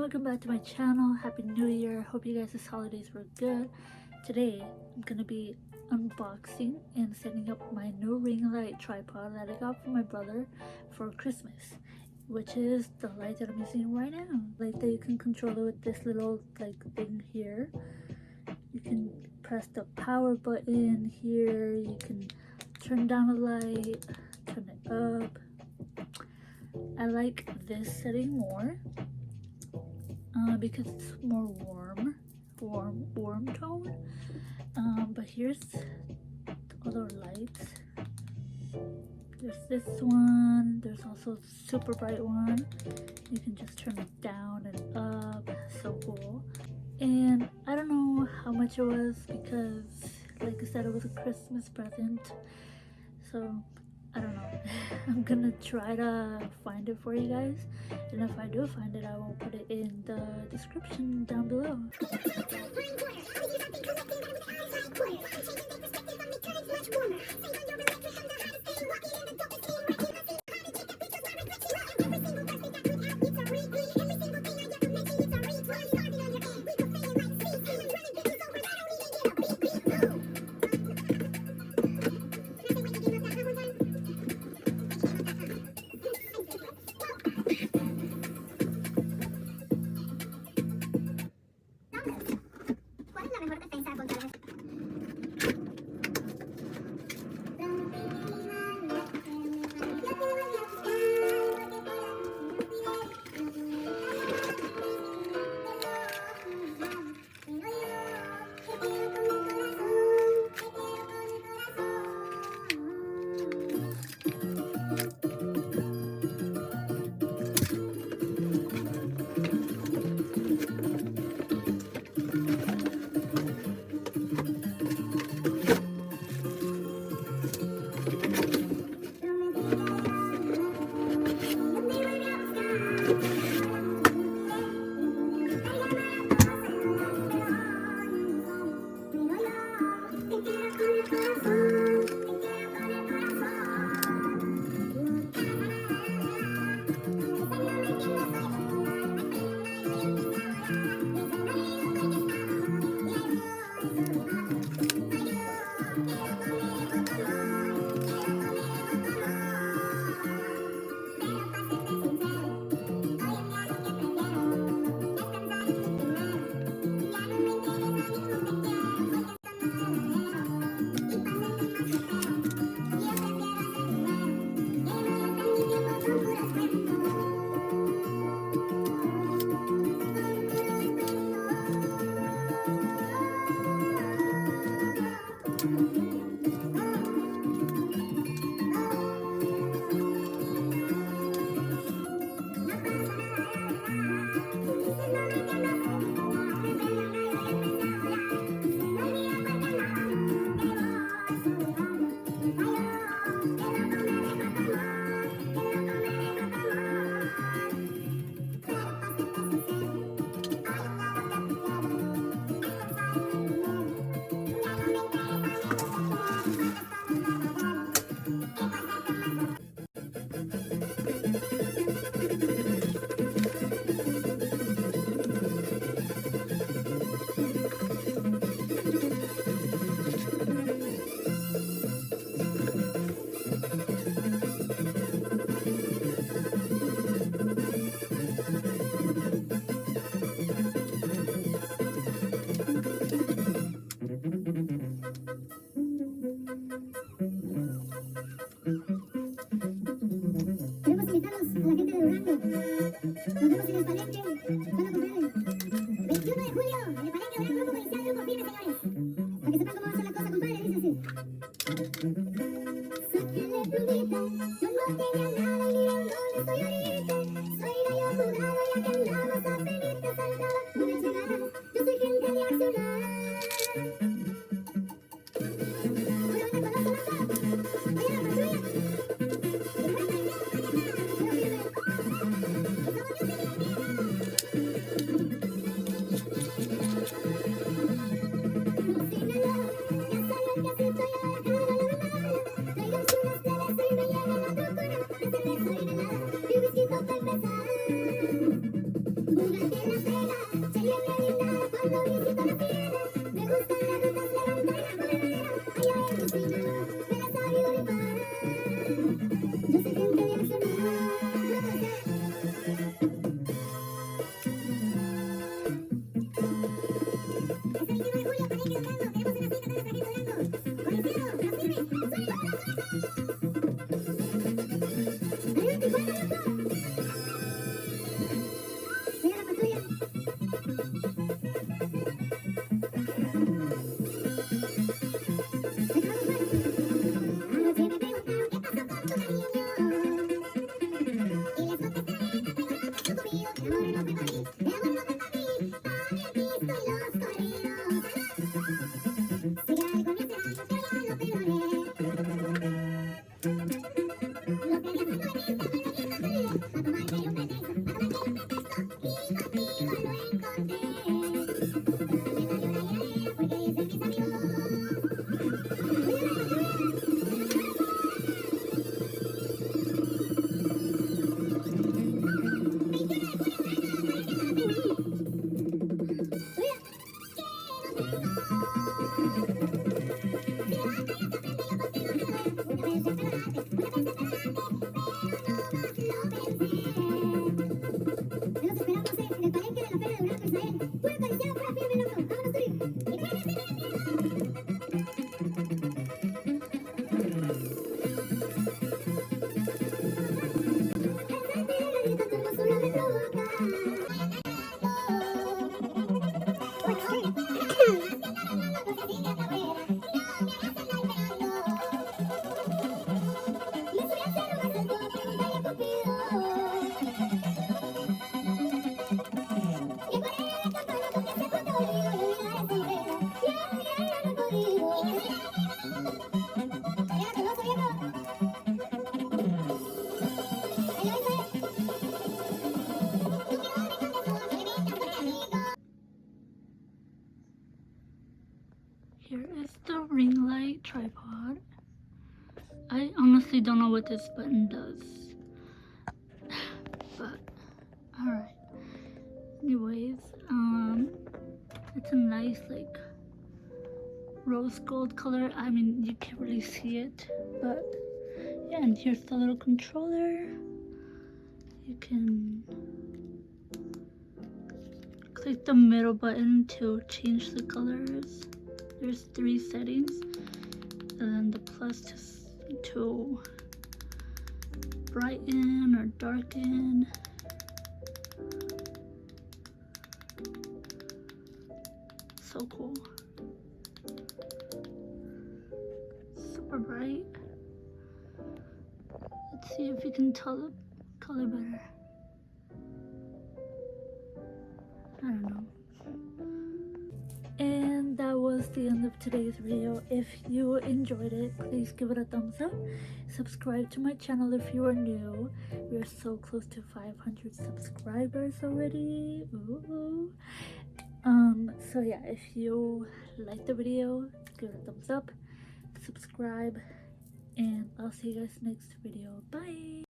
welcome back to my channel. Happy New Year. Hope you guys' holidays were good. Today I'm gonna be unboxing and setting up my new ring light tripod that I got from my brother for Christmas, which is the light that I'm using right now. Like that you can control it with this little thing here. You can press the power button here. You can turn down the light, turn it up. I like this setting more because it's more warm tone. But here's other lights. There's this one. There's also a super bright one. You can just turn it down and up. So cool. And I don't know how much it was because, like I said, it was a Christmas present. So I don't know. I'm gonna try to find it for you guys, and if I do find it, I will put it in the description down below. Here is the ring light tripod. I honestly don't know what this button does, but alright. Anyways, it's a nice like rose gold color. I mean, you can't really see it, but yeah. And here's the little controller. You can click the middle button to change the colors. There's 3 settings, and then the plus to brighten or darken. So cool. Super bright. Let's see if you can tell the color better. I don't know. And that was the end of today's video. If you enjoyed it, please give it a thumbs up. Subscribe to my channel if you are new. We're so close to 500 subscribers already. Ooh. So yeah, if you like the video, give it a thumbs up, subscribe, and I'll see you guys next video. Bye.